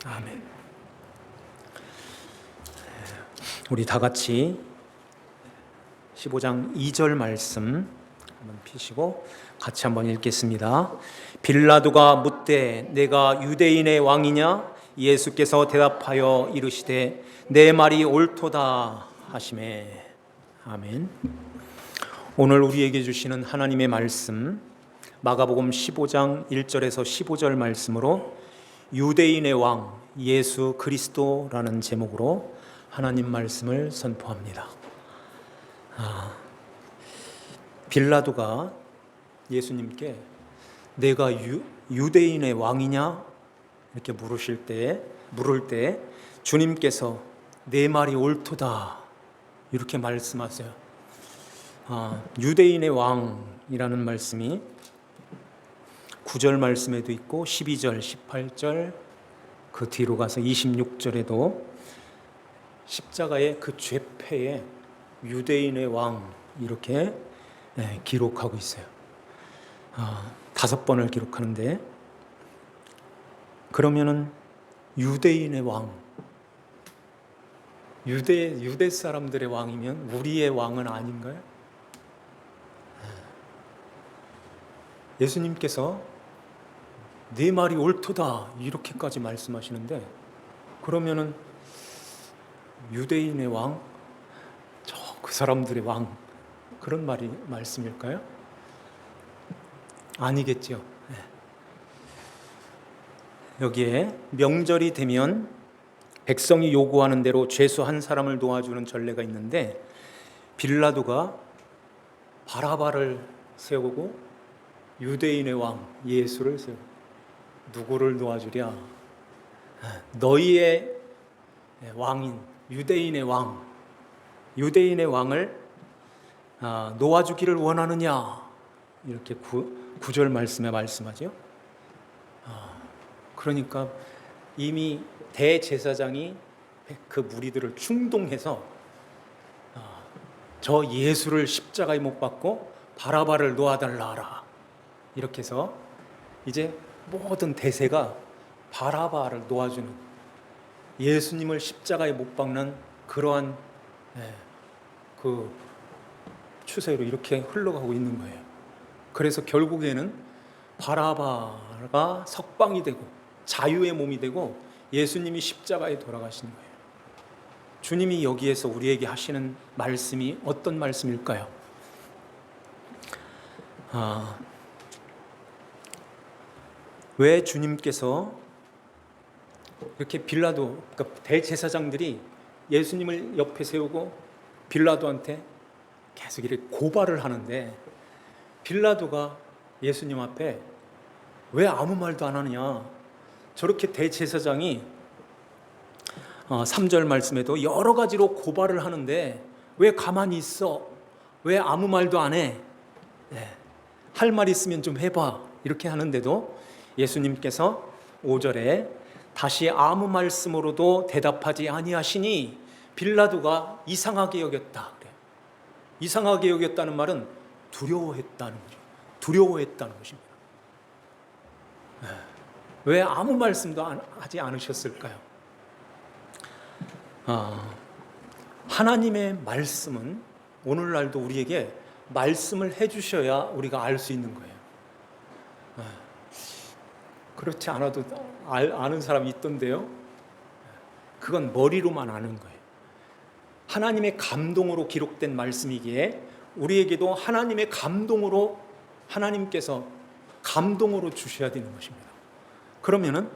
아멘. 우리 다 같이 15장 2절 말씀 한번 펴시고 같이 한번 읽겠습니다. 빌라도가 묻되 내가 유대인의 왕이냐? 예수께서 대답하여 이르시되 내 말이 옳도다 하시매. 아멘. 오늘 우리에게 주시는 하나님의 말씀 마가복음 15장 1절에서 15절 말씀으로 유대인의 왕 예수 그리스도라는 제목으로 하나님 말씀을 선포합니다. 빌라도가 예수님께 내가 유대인의 왕이냐 이렇게 물을 때 주님께서 내 말이 옳도다 이렇게 말씀하세요. 유대인의 왕이라는 말씀이 9절 말씀에도 있고 12절, 18절 그 뒤로 가서 26절에도 십자가의 그 죄패에 유대인의 왕 이렇게 기록하고 있어요. 5번을 기록하는데 그러면은 유대인의 왕, 유대 사람들의 왕이면 우리의 왕은 아닌가요? 예수님께서 네 말이 옳도다 이렇게까지 말씀하시는데 그러면은 유대인의 왕, 그 사람들의 왕 그런 말씀일까요? 아니겠죠. 여기에 명절이 되면 백성이 요구하는 대로 죄수 한 사람을 도와주는 전례가 있는데 빌라도가 바라바를 세우고 유대인의 왕 예수를 세우고 누구를 도와주랴? 너희의 왕인 유대인의 왕을 놓아주기를 원하느냐? 이렇게 9절 말씀에 말씀하죠. 그러니까 이미 대제사장이 그 무리들을 충동해서 저 예수를 십자가에 못 박고 바라바를 놓아달라 하라 이렇게 해서 이제 모든 대세가 바라바를 놓아주는 예수님을 십자가에 못 박는 그러한 그 추세로 이렇게 흘러가고 있는 거예요. 그래서 결국에는 바라바가 석방이 되고 자유의 몸이 되고 예수님이 십자가에 돌아가시는 거예요. 주님이 여기에서 우리에게 하시는 말씀이 어떤 말씀일까요? 왜 주님께서 이렇게 빌라도, 그러니까 대제사장들이 예수님을 옆에 세우고 빌라도한테 계속 이렇게 고발을 하는데 빌라도가 예수님 앞에 왜 아무 말도 안 하느냐? 저렇게 대제사장이 3절 말씀에도 여러 가지로 고발을 하는데 왜 가만히 있어? 왜 아무 말도 안 해? 할 말 있으면 좀 해봐. 이렇게 하는데도 예수님께서 5절에 다시 아무 말씀으로도 대답하지 아니하시니 빌라도가 이상하게 여겼다. 그래요. 이상하게 여겼다는 말은 두려워했다는 거죠. 두려워했다는 것입니다. 왜 아무 말씀도 하지 않으셨을까요? 하나님의 말씀은 오늘날도 우리에게 말씀을 해주셔야 우리가 알 수 있는 거예요. 그렇지 않아도 아는 사람이 있던데요. 그건 머리로만 아는 거예요. 하나님의 감동으로 기록된 말씀이기에 우리에게도 하나님의 감동으로 하나님께서 감동으로 주셔야 되는 것입니다. 그러면은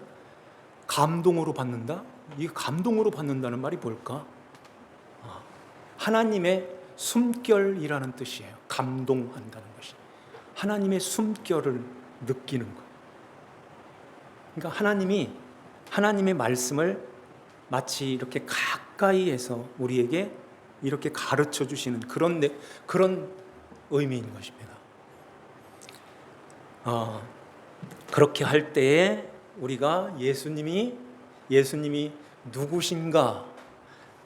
감동으로 받는다? 이 감동으로 받는다는 말이 뭘까? 하나님의 숨결이라는 뜻이에요. 감동한다는 것이. 하나님의 숨결을 느끼는 것. 그러니까 하나님의 말씀을 마치 이렇게 가까이에서 우리에게 이렇게 가르쳐 주시는 그런 의미인 것입니다. 그렇게 할 때에 우리가 예수님이 누구신가,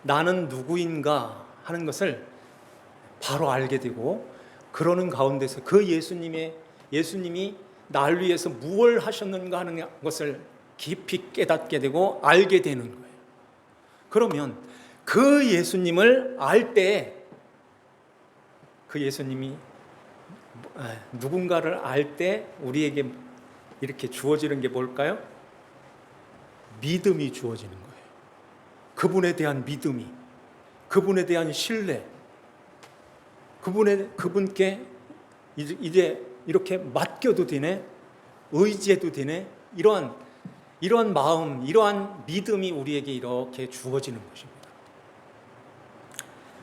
나는 누구인가 하는 것을 바로 알게 되고 그러는 가운데서 그 예수님이 나를 위해서 무엇을 하셨는가 하는 것을 깊이 깨닫게 되고 알게 되는 거예요. 그러면 그 예수님을 알 때, 그 예수님이 누군가를 알 때 우리에게 이렇게 주어지는 게 뭘까요? 믿음이 주어지는 거예요. 그분에 대한 믿음이, 그분에 대한 신뢰, 그분께 이제 이렇게 맡겨도 되네, 의지해도 되네, 이러한 마음, 이러한 믿음이 우리에게 이렇게 주어지는 것입니다.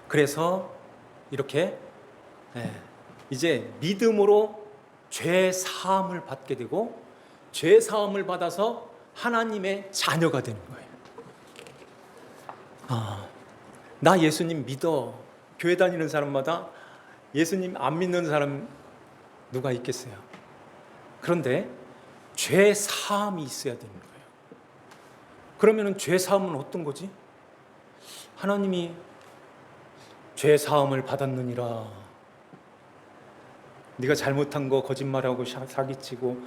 그래서 이렇게 이제 믿음으로 죄 사함을 받게 되고, 죄 사함을 받아서 하나님의 자녀가 되는 거예요. 나 예수님 믿어. 교회 다니는 사람마다 예수님 안 믿는 사람 누가 있겠어요? 그런데 죄 사함이 있어야 되는 거예요. 그러면 죄 사함은 어떤 거지? 하나님이 죄 사함을 받았느니라. 네가 잘못한 거 거짓말하고 사기치고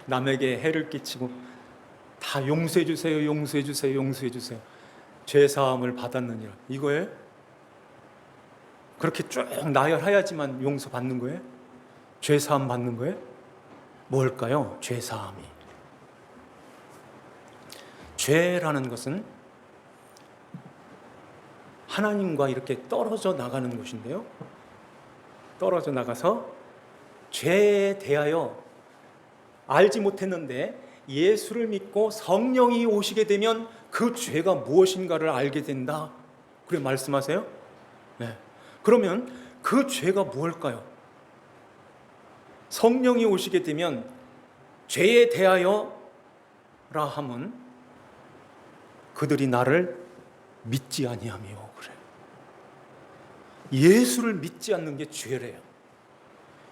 남에게 해를 끼치고 다 용서해 주세요, 용서해 주세요, 용서해 주세요. 죄 사함을 받았느니라. 이거에 그렇게 쭉 나열해야지만 용서 받는 거예요? 죄 사함 받는 거예요? 뭘까요? 죄 사함이. 죄라는 것은 하나님과 이렇게 떨어져 나가는 것인데요. 떨어져 나가서 죄에 대하여 알지 못했는데 예수를 믿고 성령이 오시게 되면 그 죄가 무엇인가를 알게 된다. 그래 말씀하세요? 네. 그러면 그 죄가 무엇일까요? 성령이 오시게 되면 죄에 대하여라 함은 그들이 나를 믿지 아니하며 그래. 예수를 믿지 않는 게 죄래요.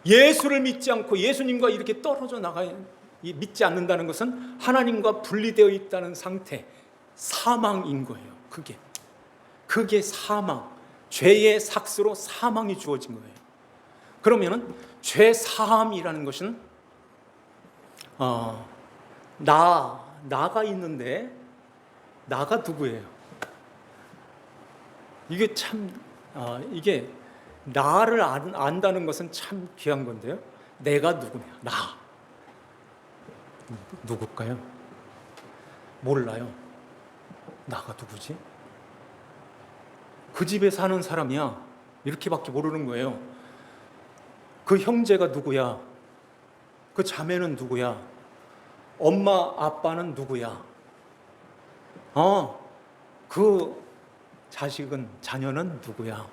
예수를 믿지 않고 예수님과 이렇게 떨어져 믿지 않는다는 것은 하나님과 분리되어 있다는 상태, 사망인 거예요. 그게 사망, 죄의 삭스로 사망이 주어진 거예요. 그러면은 죄 사함이라는 것은 나가 있는데 나가 누구예요? 이게 참 이게 나를 안다는 것은 참 귀한 건데요. 내가 누구냐? 나 누굴까요? 몰라요. 나가 누구지? 그 집에 사는 사람이야. 이렇게밖에 모르는 거예요. 그 형제가 누구야? 그 자매는 누구야? 엄마, 아빠는 누구야? 그 자식은, 자녀는 누구야?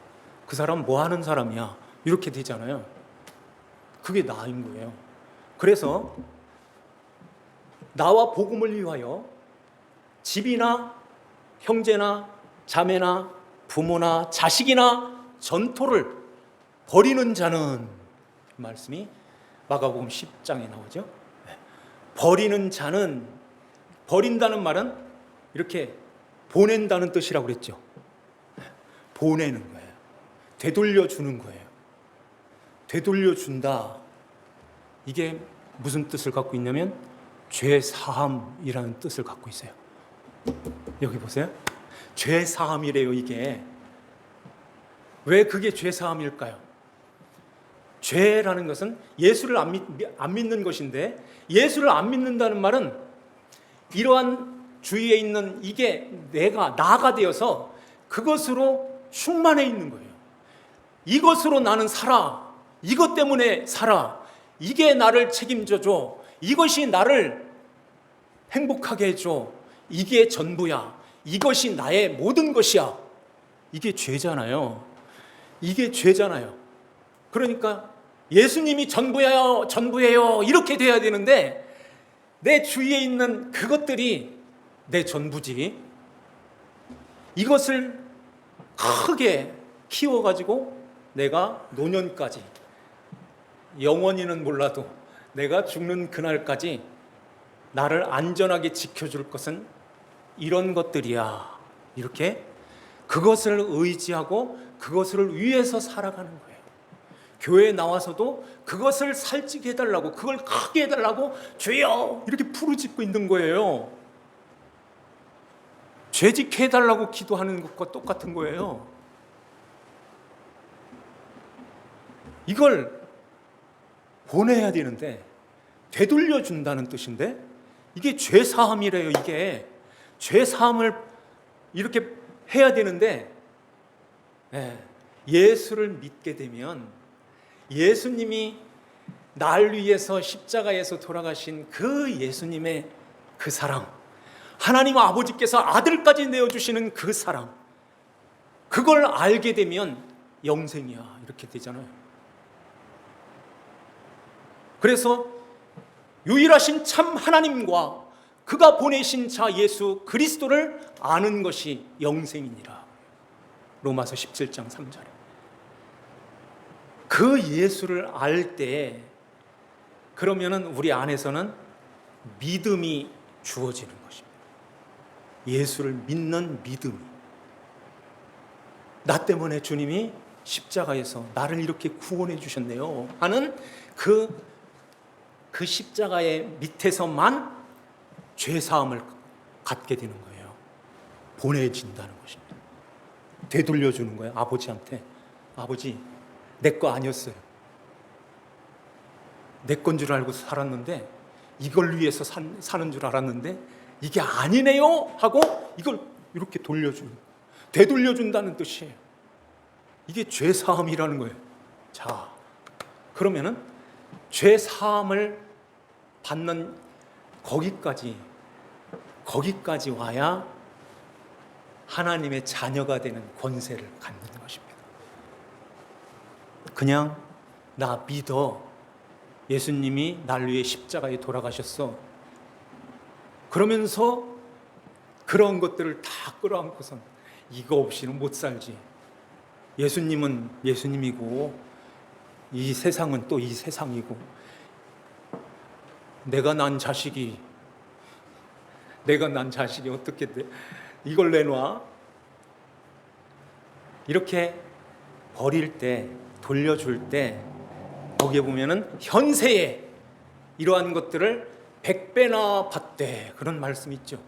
그 사람 뭐 하는 사람이야? 이렇게 되잖아요. 그게 나인 거예요. 그래서 나와 복음을 위하여 집이나 형제나 자매나 부모나 자식이나 전토를 벌이는 자는, 말씀이 마가복음 10장에 나오죠. 벌이는 자는, 버린다는 말은 이렇게 보낸다는 뜻이라고 그랬죠. 보내는 거예요. 되돌려주는 거예요. 되돌려준다. 이게 무슨 뜻을 갖고 있냐면 죄 사함이라는 뜻을 갖고 있어요. 여기 보세요. 죄 사함이래요. 이게 왜 그게 죄 사함일까요? 죄라는 것은 예수를 안 믿는 것인데, 예수를 안 믿는다는 말은 이러한 주위에 있는 이게 나가 되어서 그것으로 충만해 있는 거예요. 이것으로 나는 살아. 이것 때문에 살아. 이게 나를 책임져줘. 이것이 나를 행복하게 해줘. 이게 전부야. 이것이 나의 모든 것이야. 이게 죄잖아요. 이게 죄잖아요. 그러니까 예수님이 전부예요, 전부예요 이렇게 돼야 되는데 내 주위에 있는 그것들이 내 전부지. 이것을 크게 키워가지고 내가 노년까지, 영원히는 몰라도 내가 죽는 그날까지 나를 안전하게 지켜줄 것은 이런 것들이야. 이렇게 그것을 의지하고 그것을 위해서 살아가는 거예요. 교회에 나와서도 그것을 살찌게 해달라고, 그걸 크게 해달라고 주여 이렇게 부르짖고 있는 거예요. 죄짓게 해달라고 기도하는 것과 똑같은 거예요. 이걸 보내야 되는데, 되돌려 준다는 뜻인데, 이게 죄사함이래요. 이게 죄사함을 이렇게 해야 되는데, 예수를 믿게 되면 예수님이 날 위해서 십자가에서 돌아가신 그 예수님의 그 사랑, 하나님 아버지께서 아들까지 내어주시는 그 사랑, 그걸 알게 되면 영생이야 이렇게 되잖아요. 그래서 유일하신 참 하나님과 그가 보내신 자 예수 그리스도를 아는 것이 영생이니라. 로마서 17장 3절에. 그 예수를 알 때 그러면은 우리 안에서는 믿음이 주어지는 것입니다. 예수를 믿는 믿음이. 나 때문에 주님이 십자가에서 나를 이렇게 구원해 주셨네요 하는 그 십자가의 밑에서만 죄사함을 갖게 되는 거예요. 보내진다는 것입니다. 되돌려주는 거예요. 아버지한테. 아버지, 내 거 아니었어요. 내 건 줄 알고 살았는데, 이걸 위해서 사는 줄 알았는데 이게 아니네요 하고 이걸 이렇게 돌려주는, 되돌려준다는 뜻이에요. 이게 죄사함이라는 거예요. 자, 그러면은 죄사함을 받는 거기까지 와야 하나님의 자녀가 되는 권세를 갖는 것입니다. 그냥 나 믿어. 예수님이 날 위해 십자가에 돌아가셨어. 그러면서 그런 것들을 다 끌어안고선 이거 없이는 못 살지. 예수님은 예수님이고 이 세상은 또 이 세상이고, 내가 난 자식이 어떻게 이걸 내놔? 이렇게 버릴 때, 돌려줄 때 거기에 보면은 현세에 이러한 것들을 100배나 받되, 그런 말씀이 있죠.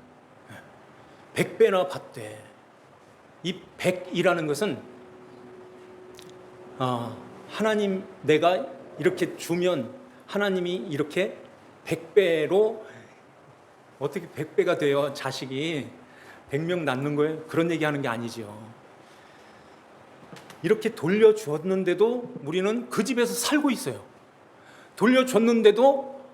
100배나 받되. 이 100이라는 것은 하나님, 내가 이렇게 주면 하나님이 이렇게 100배로, 어떻게 100배가 돼요? 자식이 100명 낳는 거예요? 그런 얘기하는 게 아니죠. 이렇게 돌려줬는데도 우리는 그 집에서 살고 있어요. 돌려줬는데도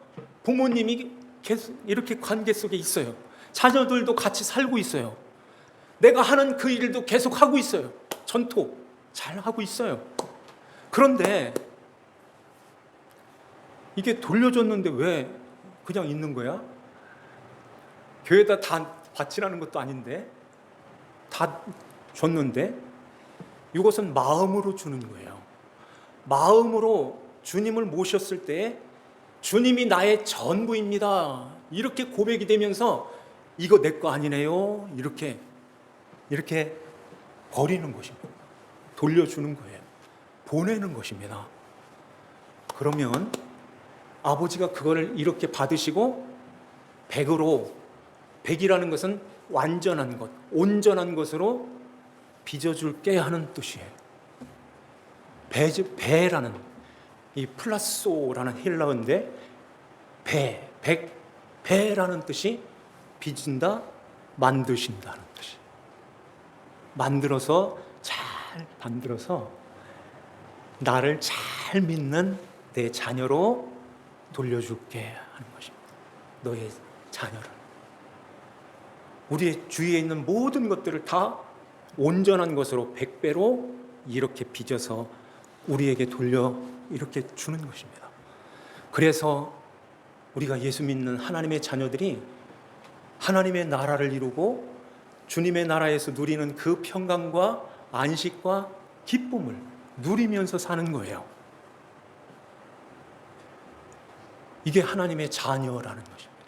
부모님이 계속 이렇게 관계 속에 있어요. 자녀들도 같이 살고 있어요. 내가 하는 그 일도 계속 하고 있어요. 전토 잘 하고 있어요. 그런데 이게 돌려줬는데 왜 그냥 있는 거야? 교회에다 다 바치라는 것도 아닌데, 다 줬는데. 이것은 마음으로 주는 거예요. 마음으로 주님을 모셨을 때 주님이 나의 전부입니다 이렇게 고백이 되면서 이거 내 거 아니네요 이렇게 버리는 것입니다. 돌려주는 거예요. 보내는 것입니다. 그러면 아버지가 그걸 이렇게 받으시고 100이라는 것은 완전한 것, 온전한 것으로 빚어줄게 하는 뜻이에요. 배라는, 이 플라소라는 헬라어인데, 배라는 뜻이 빚은다, 만드신다는 뜻이에요. 잘 만들어서 나를 잘 믿는 내 자녀로 돌려줄게 하는 것입니다. 너의 자녀를. 우리의 주위에 있는 모든 것들을 다 온전한 것으로 100배로 이렇게 빚어서 우리에게 돌려 이렇게 주는 것입니다. 그래서 우리가 예수 믿는 하나님의 자녀들이 하나님의 나라를 이루고 주님의 나라에서 누리는 그 평강과 안식과 기쁨을 누리면서 사는 거예요. 이게 하나님의 자녀라는 것입니다.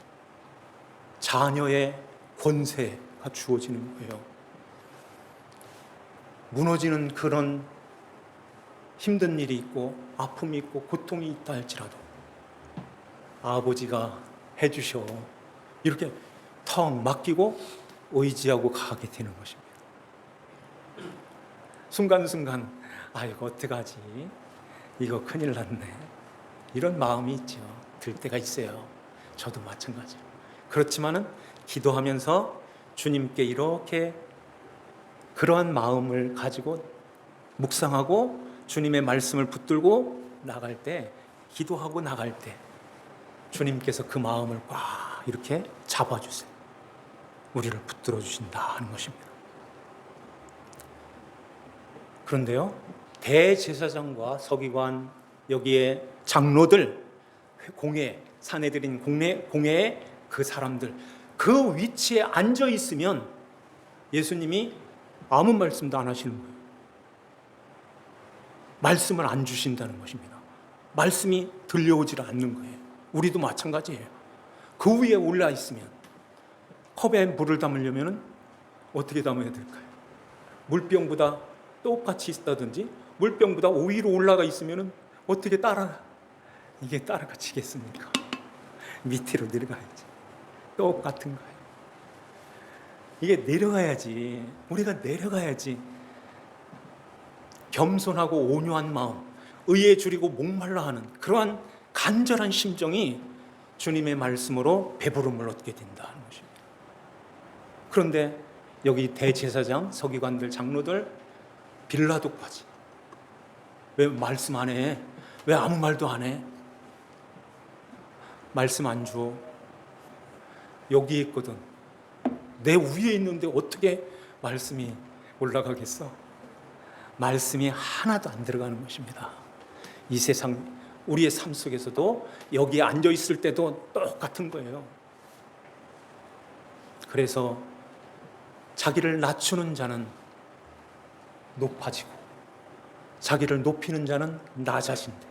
자녀의 권세가 주어지는 거예요. 무너지는 그런 힘든 일이 있고 아픔이 있고 고통이 있다 할지라도 아버지가 해주셔, 이렇게 턱 맡기고 의지하고 가게 되는 것입니다. 순간순간 이거 어떡하지, 이거 큰일 났네, 이런 마음이 있죠. 들 때가 있어요. 저도 마찬가지예요. 그렇지만은 기도하면서 주님께 이렇게 그러한 마음을 가지고 묵상하고 주님의 말씀을 붙들고 나갈 때, 기도하고 나갈 때 주님께서 그 마음을 꽉 이렇게 잡아주세요. 우리를 붙들어 주신다 하는 것입니다. 그런데요, 대제사장과 서기관, 여기에 장로들, 공회, 사내들인 공회의 그 사람들, 그 위치에 앉아 있으면 예수님이 아무 말씀도 안 하시는 거예요. 말씀을 안 주신다는 것입니다. 말씀이 들려오질 않는 거예요. 우리도 마찬가지예요. 그 위에 올라 있으면, 컵에 물을 담으려면 어떻게 담아야 될까요? 물병보다 똑같이 있다든지 물병보다 위로 올라가 있으면 어떻게 이게 따라가지겠습니까? 밑으로 내려가야지. 똑같은 거예요. 이게 내려가야지. 우리가 내려가야지. 겸손하고 온유한 마음, 의에 줄이고 목말라 하는 그러한 간절한 심정이 주님의 말씀으로 배부름을 얻게 된다는 것입니다. 그런데 여기 대제사장, 서기관들, 장로들, 빌라도까지 왜 말씀 안 해? 왜 아무 말도 안 해? 말씀 안 줘. 여기 있거든. 내 위에 있는데 어떻게 말씀이 올라가겠어? 말씀이 하나도 안 들어가는 것입니다. 이 세상, 우리의 삶 속에서도 여기에 앉아 있을 때도 똑같은 거예요. 그래서 자기를 낮추는 자는 높아지고 자기를 높이는 자는 낮아진대.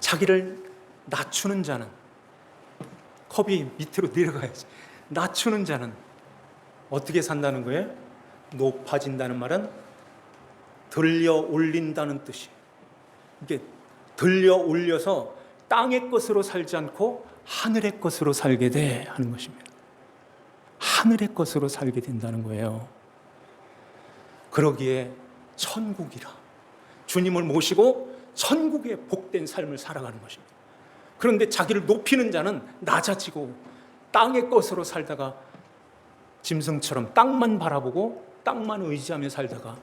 자기를 낮추는 자는, 컵이 밑으로 내려가야지, 낮추는 자는 어떻게 산다는 거예요? 높아진다는 말은 들려 올린다는 뜻이에요. 이게 들려 올려서 땅의 것으로 살지 않고 하늘의 것으로 살게 돼 하는 것입니다. 하늘의 것으로 살게 된다는 거예요. 그러기에 천국이라, 주님을 모시고 천국의 복된 삶을 살아가는 것입니다. 그런데 자기를 높이는 자는 낮아지고 땅의 것으로 살다가 짐승처럼 땅만 바라보고 땅만 의지하며 살다가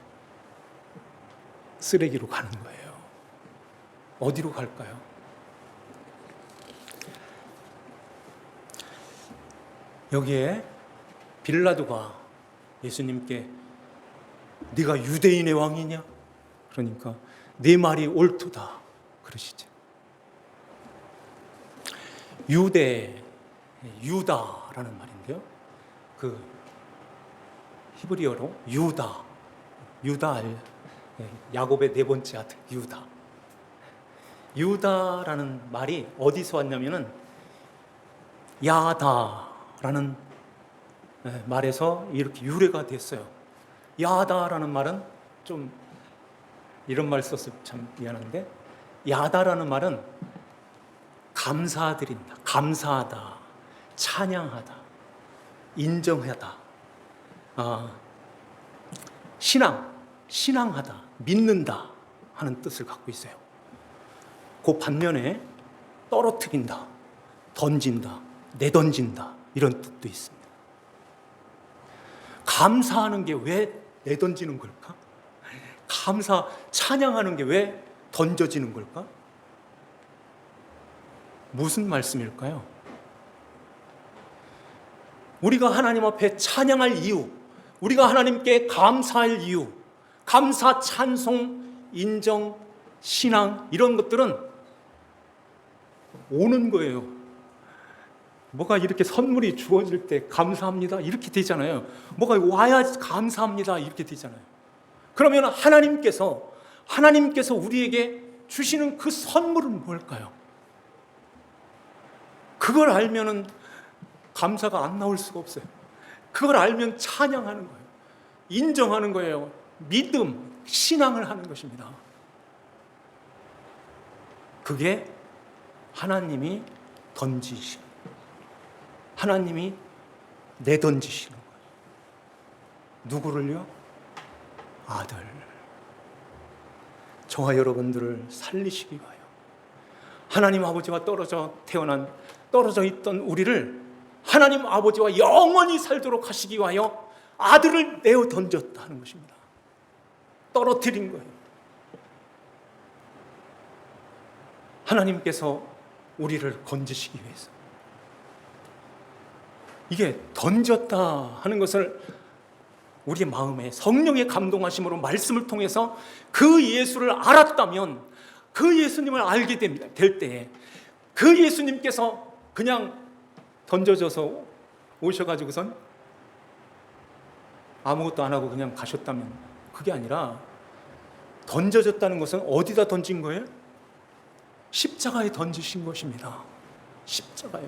쓰레기로 가는 거예요. 어디로 갈까요? 여기에 빌라도가 예수님께 네가 유대인의 왕이냐? 그러니까 네 말이 옳도다 그러시죠. 유다라는 말인데요, 그 히브리어로 유다, 야곱의 네 번째 아들 유다. 유다라는 말이 어디서 왔냐면은 야다라는 말에서 이렇게 유래가 됐어요. 야다라는 말은 좀 이런 말 써서 참 미안한데, 야다라는 말은 감사드린다, 감사하다, 찬양하다, 인정하다, 신앙하다, 믿는다 하는 뜻을 갖고 있어요. 그 반면에 떨어뜨린다, 던진다, 내던진다 이런 뜻도 있습니다. 감사하는 게 왜 내던지는 걸까? 찬양하는 게 왜 던져지는 걸까? 무슨 말씀일까요? 우리가 하나님 앞에 찬양할 이유, 우리가 하나님께 감사할 이유, 감사, 찬송, 인정, 신앙 이런 것들은 오는 거예요. 뭐가 이렇게 선물이 주어질 때 감사합니다 이렇게 되잖아요. 뭐가 와야 감사합니다 이렇게 되잖아요. 그러면 하나님께서 우리에게 주시는 그 선물은 뭘까요? 그걸 알면은 감사가 안 나올 수가 없어요. 그걸 알면 찬양하는 거예요. 인정하는 거예요. 믿음, 신앙을 하는 것입니다. 그게 하나님이 던지시는, 하나님이 내던지시는 거예요. 누구를요? 아들. 저와 여러분들을 살리시기 위하여 하나님 아버지와 떨어져 있던 우리를 하나님 아버지와 영원히 살도록 하시기 위하여 아들을 내어 던졌다 하는 것입니다. 떨어뜨린 거예요. 하나님께서 우리를 건지시기 위해서. 이게 던졌다 하는 것을 우리의 마음에 성령의 감동하심으로 말씀을 통해서 그 예수를 알았다면, 그 예수님을 알게 될 때에 그 예수님께서 그냥 던져져서 오셔가지고선 아무것도 안 하고 그냥 가셨다면, 그게 아니라 던져졌다는 것은 어디다 던진 거예요? 십자가에 던지신 것입니다. 십자가에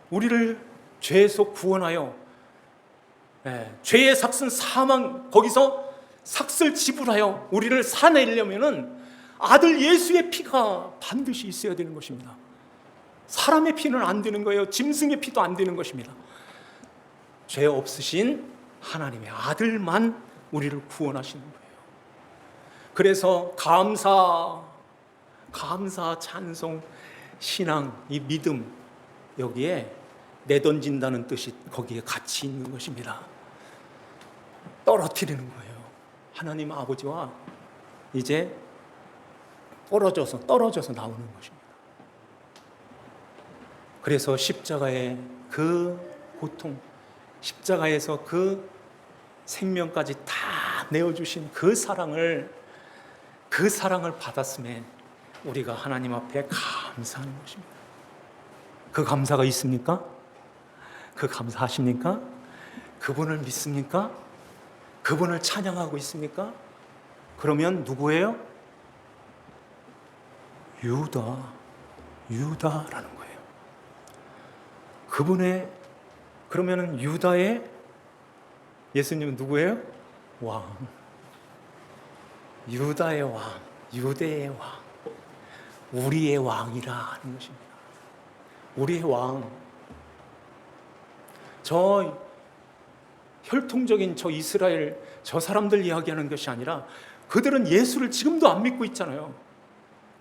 우리를 죄에서 구원하여, 죄의 삭슨 사망, 거기서 삭슬 지불하여 우리를 사내려면은 아들 예수의 피가 반드시 있어야 되는 것입니다. 사람의 피는 안 되는 거예요. 짐승의 피도 안 되는 것입니다. 죄 없으신 하나님의 아들만 우리를 구원하시는 거예요. 그래서 감사, 찬송, 신앙, 이 믿음, 여기에 내던진다는 뜻이 거기에 같이 있는 것입니다. 떨어뜨리는 거예요. 하나님 아버지와 이제 떨어져서 나오는 것입니다. 그래서 십자가의 그 고통, 십자가에서 그 생명까지 다 내어주신 그 사랑을 받았음에 우리가 하나님 앞에 감사하는 것입니다. 그 감사가 있습니까? 그 감사하십니까? 그분을 믿습니까? 그분을 찬양하고 있습니까? 그러면 누구예요? 유다라는 거예요. 그러면 유다의 예수님은 누구예요? 왕. 유다의 왕, 유대의 왕, 우리의 왕이라 하는 것입니다. 우리의 왕. 저 혈통적인 저 이스라엘, 저 사람들 이야기하는 것이 아니라 그들은 예수를 지금도 안 믿고 있잖아요.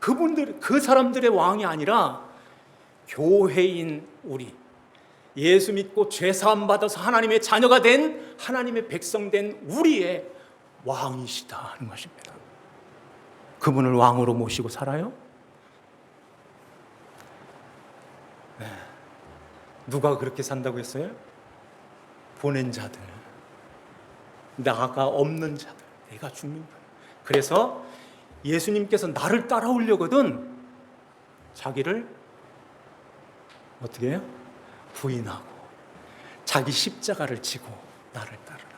그 사람들의 왕이 아니라 교회인 우리, 예수 믿고 죄사함 받아서 하나님의 자녀가 된, 하나님의 백성 된 우리의 왕이시다 하는 것입니다. 그분을 왕으로 모시고 살아요? 누가 그렇게 산다고 했어요? 보낸 자들, 나가 없는 자들, 내가 죽는 거예요. 그래서 예수님께서 나를 따라오려거든 자기를 어떻게 해요? 부인하고 자기 십자가를 지고 나를 따르라.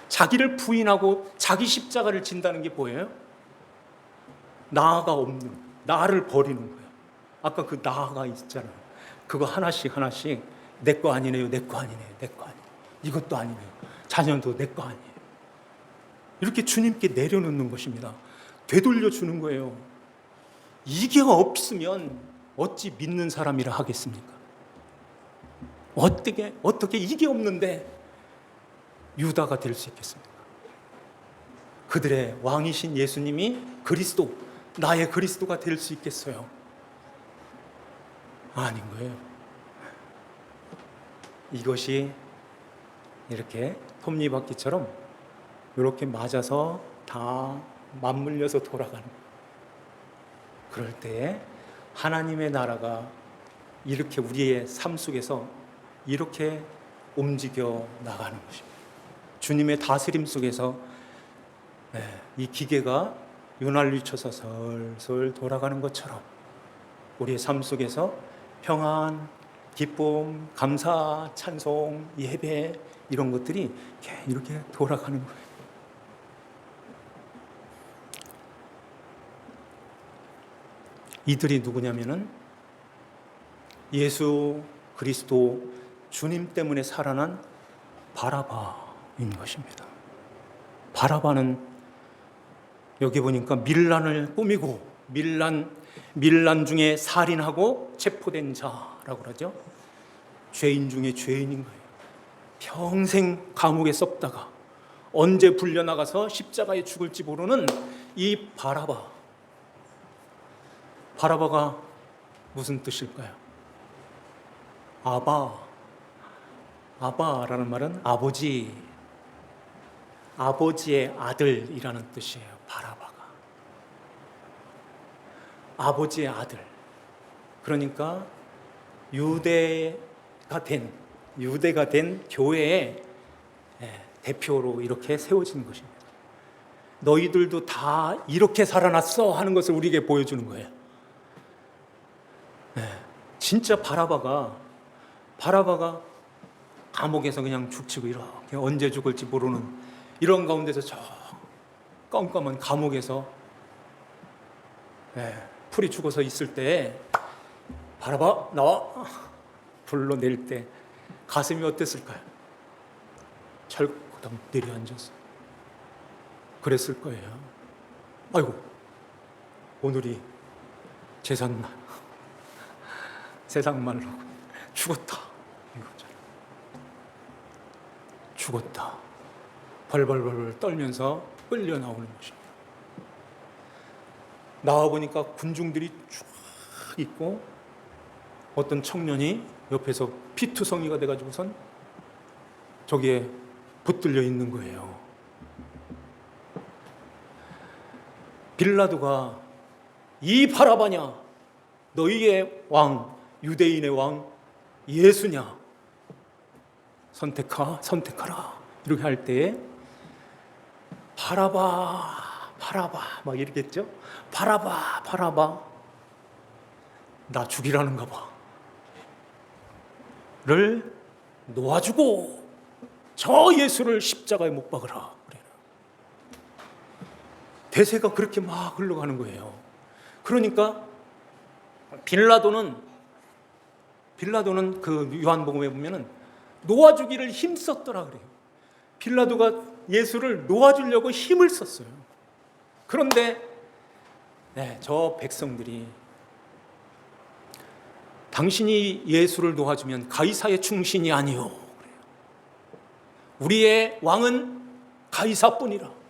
자기를 부인하고 자기 십자가를 진다는 게 뭐예요? 나가 없는, 나를 버리는 거예요. 아까 그 나가 있잖아요. 그거 하나씩 내 거 아니네요, 내 거 아니네요, 내 거 아니에요, 이것도 아니네요, 자녀도 내 거 아니에요. 이렇게 주님께 내려놓는 것입니다. 되돌려 주는 거예요. 이게 없으면 어찌 믿는 사람이라 하겠습니까? 어떻게 이게 없는데 유다가 될 수 있겠습니까? 그들의 왕이신 예수님이 그리스도, 나의 그리스도가 될 수 있겠어요? 아닌 거예요. 이것이 이렇게 톱니바퀴처럼 이렇게 맞아서 다 맞물려서 돌아가는 거예요. 그럴 때에 하나님의 나라가 이렇게 우리의 삶 속에서 이렇게 움직여 나가는 것입니다. 주님의 다스림 속에서 이 기계가 윤활유쳐서 설설 돌아가는 것처럼 우리의 삶 속에서 평안, 기쁨, 감사, 찬송, 예배, 이런 것들이 이렇게 돌아가는 거예요. 이들이 누구냐면은 예수 그리스도 주님 때문에 살아난 바라바인 것입니다. 바라바는 여기 보니까 밀란을 꾸미고 밀란 중에 살인하고 체포된 자라고 그러죠. 죄인 중에 죄인인 거예요. 평생 감옥에 썩다가 언제 불려나가서 십자가에 죽을지 모르는 이 바라바가 무슨 뜻일까요? 아바라는 말은 아버지의 아들이라는 뜻이에요. 바라바가 아버지의 아들. 그러니까 유대가 된 교회의 대표로 이렇게 세워진 것입니다. 너희들도 다 이렇게 살아났어 하는 것을 우리에게 보여주는 거예요. 진짜 바라바가 감옥에서 그냥 죽치고 이렇게 언제 죽을지 모르는 이런 가운데서 저 깜깜한 감옥에서 풀이 죽어서 있을 때 바라바 나와 불러낼 때 가슴이 어땠을까요? 철거당 내려앉아서 그랬을 거예요. 아이고, 오늘이 제삿날, 세상 말로 죽었다 이거잖아요. 죽었다. 벌벌벌 떨면서 끌려 나오는 것입니다. 나와 보니까 군중들이 쭉 있고 어떤 청년이 옆에서 피투성이가 돼가지고선 저기에 붙들려 있는 거예요. 빌라도가 이 바라바냐, 너희의 왕, 유대인의 왕 예수냐, 선택하라 이렇게 할 때에 바라바 막 이러겠죠. 바라바 나 죽이라는가 봐를 놓아주고 저 예수를 십자가에 못 박으라. 대세가 그렇게 막 흘러가는 거예요. 그러니까 빌라도는 그 요한복음에 보면은 놓아주기를 힘썼더라 그래요. 빌라도가 예수를 놓아주려고 힘을 썼어요. 그런데 저 백성들이 당신이 예수를 놓아주면 가이사의 충신이 아니오 그래요. 우리의 왕은 가이사뿐이라.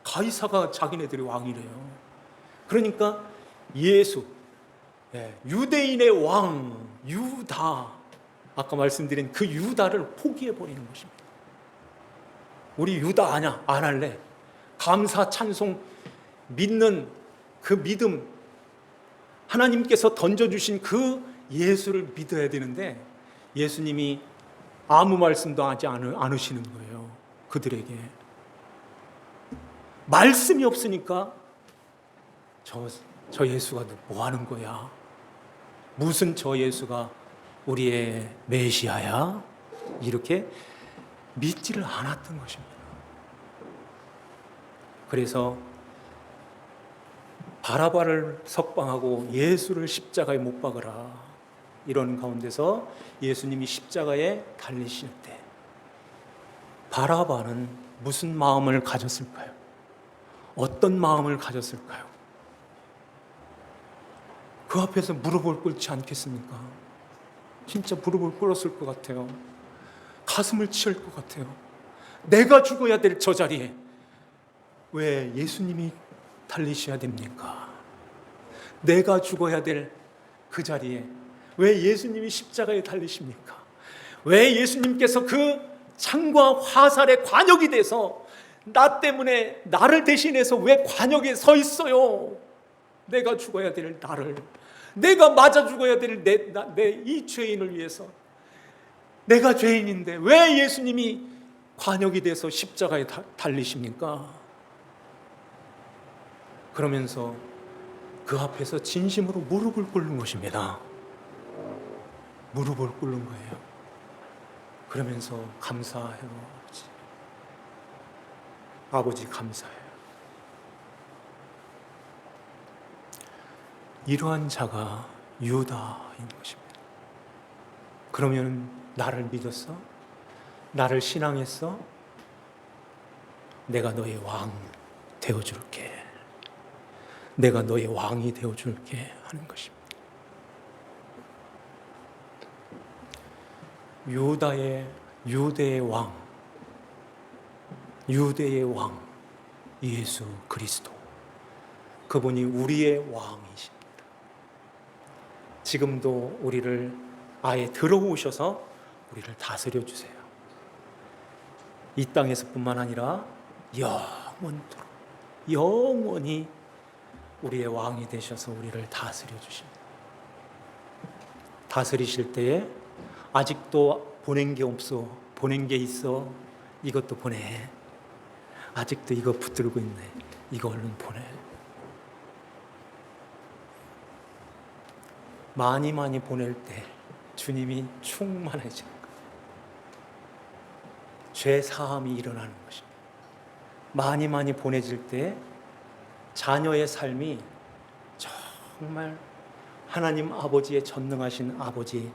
가이사가 자기네들의 왕이래요. 그러니까 예수, 유대인의 왕 유다, 아까 말씀드린 그 유다를 포기해버리는 것입니다. 우리 유다 안 할래. 감사 찬송 믿는 그 믿음, 하나님께서 던져주신 그 예수를 믿어야 되는데 예수님이 아무 말씀도 하지 않으시는 거예요. 그들에게 말씀이 없으니까 저 예수가 뭐 하는 거야? 무슨 저 예수가 우리의 메시아야? 이렇게 믿지를 않았던 것입니다. 그래서 바라바를 석방하고 예수를 십자가에 못 박으라. 이런 가운데서 예수님이 십자가에 달리실 때 바라바는 무슨 마음을 가졌을까요? 어떤 마음을 가졌을까요? 그 앞에서 무릎을 꿇지 않겠습니까? 진짜 무릎을 꿇었을 것 같아요. 가슴을 치을 것 같아요. 내가 죽어야 될 저 자리에 왜 예수님이 달리셔야 됩니까? 내가 죽어야 될 그 자리에 왜 예수님이 십자가에 달리십니까? 왜 예수님께서 그 창과 화살의 관역이 돼서 나 때문에 나를 대신해서 왜 관역에 서 있어요? 내가 죽어야 될 나를, 내가 맞아 죽어야 될 내 이 죄인을 위해서, 내가 죄인인데 왜 예수님이 관역이 돼서 십자가에 달리십니까? 그러면서 그 앞에서 진심으로 무릎을 꿇는 것입니다. 무릎을 꿇는 거예요. 그러면서 감사해요. 아버지 감사해요. 이러한 자가 유다인 것입니다. 그러면 나를 믿었어? 나를 신앙했어? 내가 너의 왕 되어줄게. 내가 너의 왕이 되어줄게 하는 것입니다. 유대의 왕 예수 그리스도, 그분이 우리의 왕이십니다. 지금도 우리를 아예 들어오셔서 우리를 다스려 주세요. 이 땅에서뿐만 아니라 영원토록 영원히 우리의 왕이 되셔서 우리를 다스려 주십니다. 다스리실 때에 아직도 보낸 게 없어, 보낸 게 있어, 이것도 보내. 아직도 이거 붙들고 있네, 이거 얼른 보내. 많이 보낼 때 주님이 충만해지는 거예요. 죄 사함이 일어나는 것입니다. 많이 보내질 때 자녀의 삶이 정말 하나님 아버지의 전능하신 아버지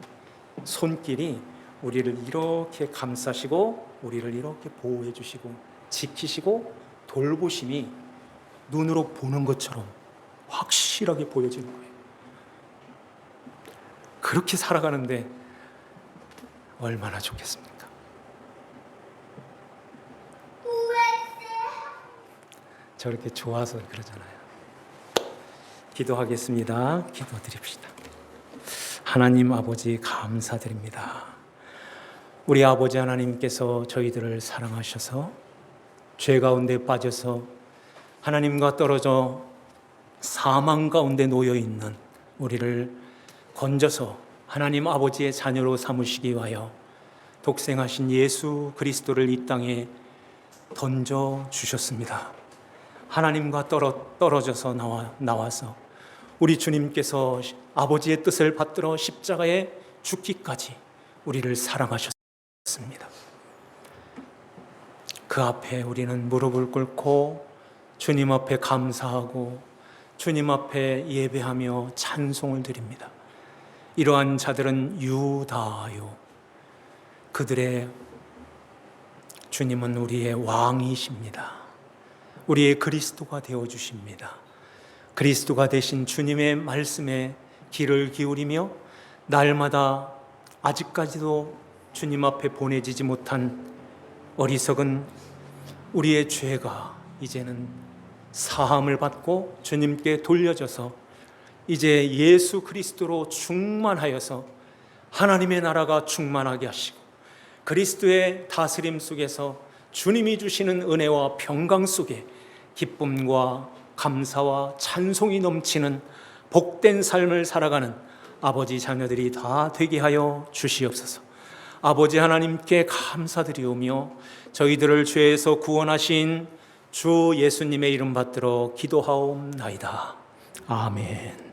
손길이 우리를 이렇게 감싸시고 우리를 이렇게 보호해 주시고 지키시고 돌보심이 눈으로 보는 것처럼 확실하게 보여지는 거예요. 그렇게 살아가는데 얼마나 좋겠습니까? 저렇게 좋아서 그러잖아요. 기도하겠습니다. 기도드립시다. 하나님 아버지 감사드립니다. 우리 아버지 하나님께서 저희들을 사랑하셔서 죄 가운데 빠져서 하나님과 떨어져 사망 가운데 놓여 있는 우리를 건져서 하나님 아버지의 자녀로 삼으시기 위하여 독생하신 예수 그리스도를 이 땅에 던져 주셨습니다. 하나님과 떨어져서 나와서 우리 주님께서 아버지의 뜻을 받들어 십자가에 죽기까지 우리를 사랑하셨습니다. 그 앞에 우리는 무릎을 꿇고 주님 앞에 감사하고 주님 앞에 예배하며 찬송을 드립니다. 이러한 자들은 유다요, 그들의 주님은 우리의 왕이십니다. 우리의 그리스도가 되어주십니다. 그리스도가 되신 주님의 말씀에 귀를 기울이며 날마다 아직까지도 주님 앞에 보내지지 못한 어리석은 우리의 죄가 이제는 사함을 받고 주님께 돌려져서 이제 예수 그리스도로 충만하여서 하나님의 나라가 충만하게 하시고 그리스도의 다스림 속에서 주님이 주시는 은혜와 평강 속에 기쁨과 감사와 찬송이 넘치는 복된 삶을 살아가는 아버지 자녀들이 다 되게 하여 주시옵소서. 아버지 하나님께 감사드리오며 저희들을 죄에서 구원하신 주 예수님의 이름 받들어 기도하옵나이다. 아멘.